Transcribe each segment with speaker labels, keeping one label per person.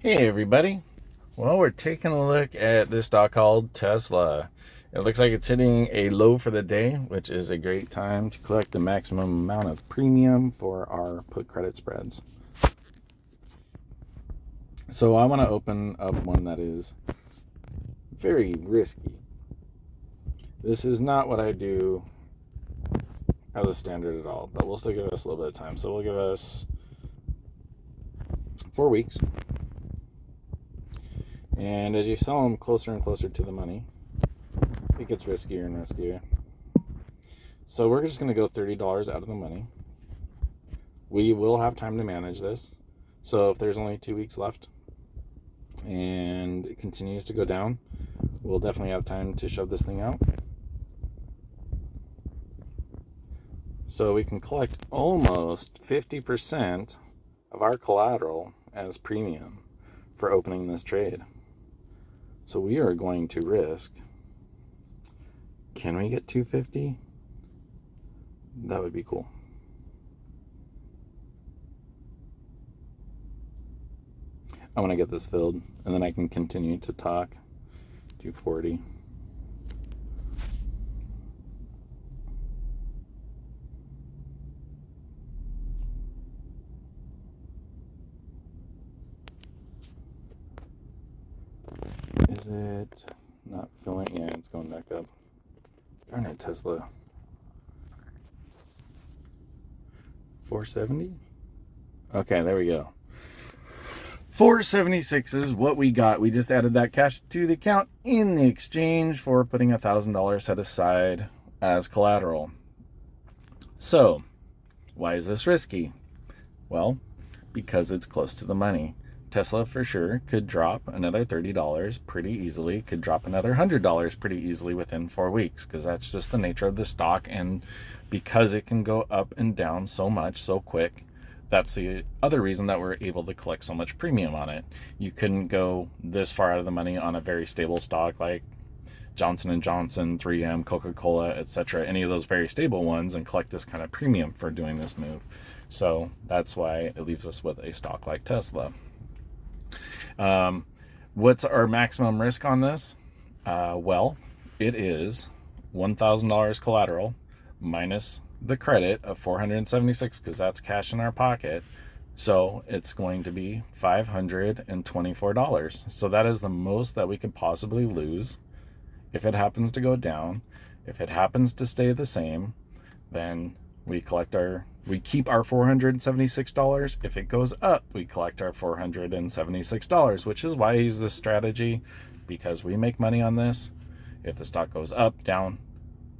Speaker 1: Hey everybody. Well, we're taking a look at this stock called Tesla. It looks like it's hitting a low for the day, which is a great time to collect the maximum amount of premium for our put credit spreads. So I want to open up one that is very risky. This is not what I do as a standard at all, but we'll still give us a little bit of time. So we'll give us 4 weeks. And as you sell them closer and closer to the money, it gets riskier and riskier. So we're just going to go $30 out of the money. We will have time to manage this. So if there's only 2 weeks left and it continues to go down, we'll definitely have time to shove this thing out. So we can collect almost 50% of our collateral as premium for opening this trade. So we are going to risk, can we get 250? That would be cool. I want to get this filled, and then I can continue to talk. 240. Is it not filling? Yeah, it's going back up. Darn it, Tesla. 470? Okay, there we go. 476 is what we got. We just added that cash to the account in the exchange for putting $1,000 set aside as collateral. So, why is this risky? Well, because it's close to the money. Tesla for sure could drop another $30 pretty easily, could drop another $100 pretty easily within 4 weeks, because that's just the nature of the stock. And because it can go up and down so much so quick, that's the other reason that we're able to collect so much premium on it. You couldn't go this far out of the money on a very stable stock like Johnson & Johnson, 3M, Coca-Cola, etc., any of those very stable ones, and collect this kind of premium for doing this move. So that's why it leaves us with a stock like Tesla. What's our maximum risk on this? Well, it is $1,000 collateral minus the credit of $476, because that's cash in our pocket. So it's going to be $524. So that is the most that we could possibly lose if it happens to go down. If it happens to stay the same, then we keep our $476. If it goes up, we collect our $476, which is why I use this strategy, because we make money on this if the stock goes up, down,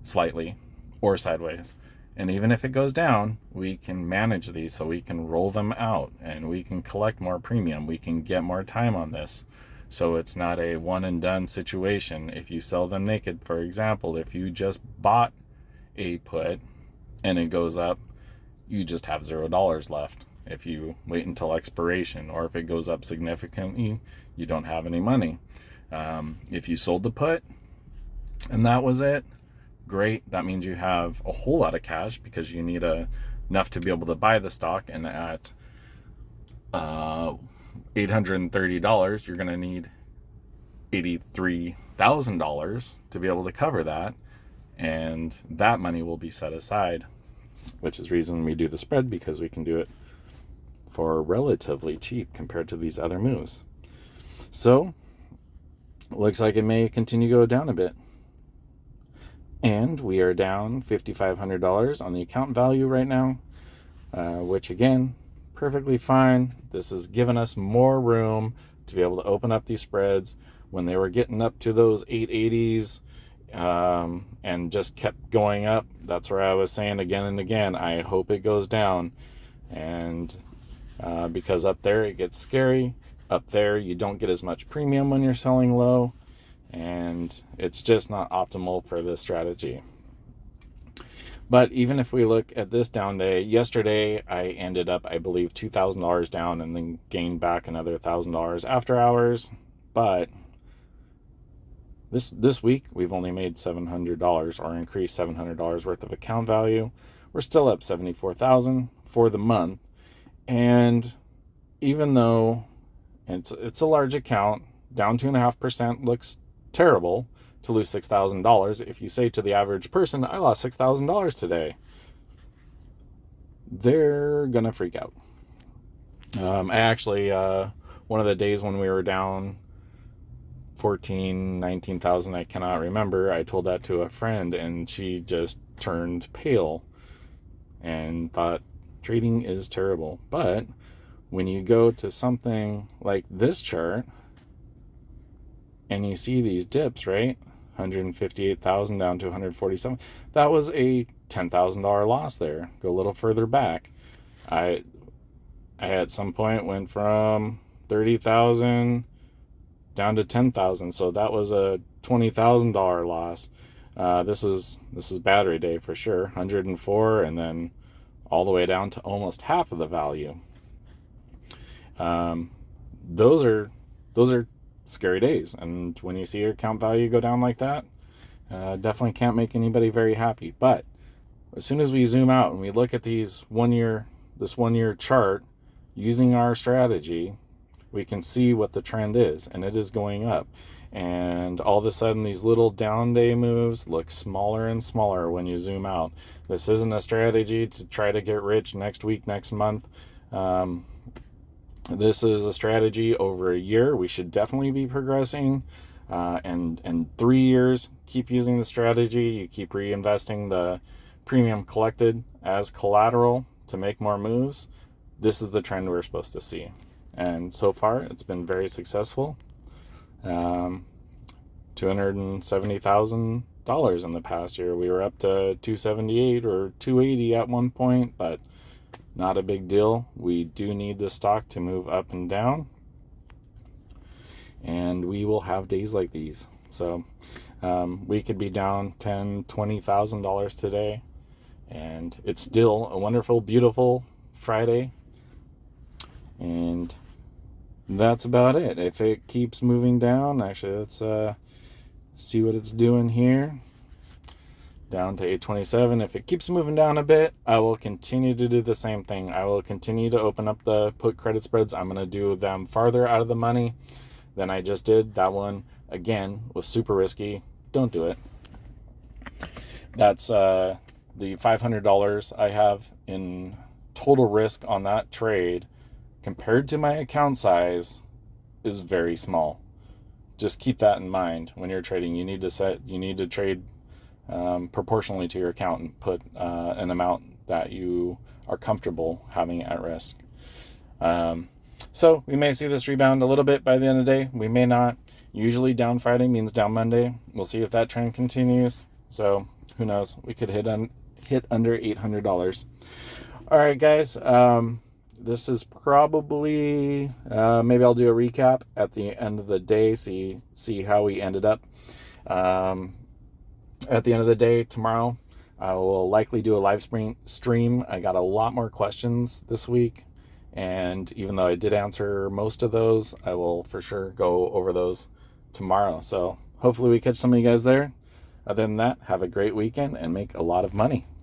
Speaker 1: slightly, or sideways. And even if it goes down, we can manage these, so we can roll them out and we can collect more premium. We can get more time on this. So it's not a one and done situation. If you sell them naked, for example, if you just bought a put and it goes up, you just have $0 left. If you wait until expiration, or if it goes up significantly, you don't have any money. If you sold the put and that was it, great. That means you have a whole lot of cash, because you need enough to be able to buy the stock. And at $830, you're going to need $83,000 to be able to cover that. And that money will be set aside, which is the reason we do the spread, because we can do it for relatively cheap compared to these other moves. So it looks like it may continue to go down a bit. And we are down $5,500 on the account value right now, which again, perfectly fine. This has given us more room to be able to open up these spreads. When they were getting up to those 880s and just kept going up, that's where I was saying again and again, I hope it goes down. And because up there it gets scary. Up there you don't get as much premium when you're selling low, and it's just not optimal for this strategy. But even if we look at this down day, yesterday I ended up, I believe, $2,000 down and then gained back another $1,000 after hours. But this week we've only made $700, or increased $700 worth of account value. We're still up $74,000 for the month. And even though It's a large account. Down 2.5% looks terrible to lose $6,000. If you say to the average person, I lost $6,000 today, they're gonna freak out. I actually, one of the days when we were down 19,000, I cannot remember, I told that to a friend and she just turned pale and thought trading is terrible. But when you go to something like this chart and you see these dips, right? 158,000 down to 147. That was a $10,000 loss there. Go a little further back. I at some point went from 30,000 down to 10,000, so that was a $20,000 loss. This is battery day for sure. 104, and then all the way down to almost half of the value. Those are scary days, and when you see your account value go down like that, definitely can't make anybody very happy. But as soon as we zoom out and we look at this 1 year chart using our strategy, we can see what the trend is, and it is going up. And all of a sudden, these little down day moves look smaller and smaller when you zoom out. This isn't a strategy to try to get rich next week, next month. This is a strategy over a year. We should definitely be progressing. And 3 years, keep using the strategy. You keep reinvesting the premium collected as collateral to make more moves. This is the trend we're supposed to see. And so far, it's been very successful. $270,000 in the past year. We were up to 278 or 280 at one point, but not a big deal. We do need the stock to move up and down, and we will have days like these. So we could be down $10,000, $20,000 today, and it's still a wonderful, beautiful Friday. And that's about it. If it keeps moving down, actually, let's see what it's doing here. Down to 827. If it keeps moving down a bit, I will continue to do the same thing. I will continue to open up the put credit spreads. I'm going to do them farther out of the money than I just did. That one, again, was super risky. Don't do it. That's the $500 I have in total risk on that trade compared to my account size is very small. Just keep that in mind when you're trading. You need to trade proportionally to your account and put an amount that you are comfortable having at risk. So we may see this rebound a little bit by the end of the day. We may not. Usually down Friday means down Monday. We'll see if that trend continues. So who knows? We could hit under $800. All right, guys. This is probably maybe I'll do a recap at the end of the day. See how we ended up. At the end of the day tomorrow, I will likely do a live stream. I got a lot more questions this week, and even though I did answer most of those, I will for sure go over those tomorrow. So hopefully we catch some of you guys there. Other than that, have a great weekend and make a lot of money.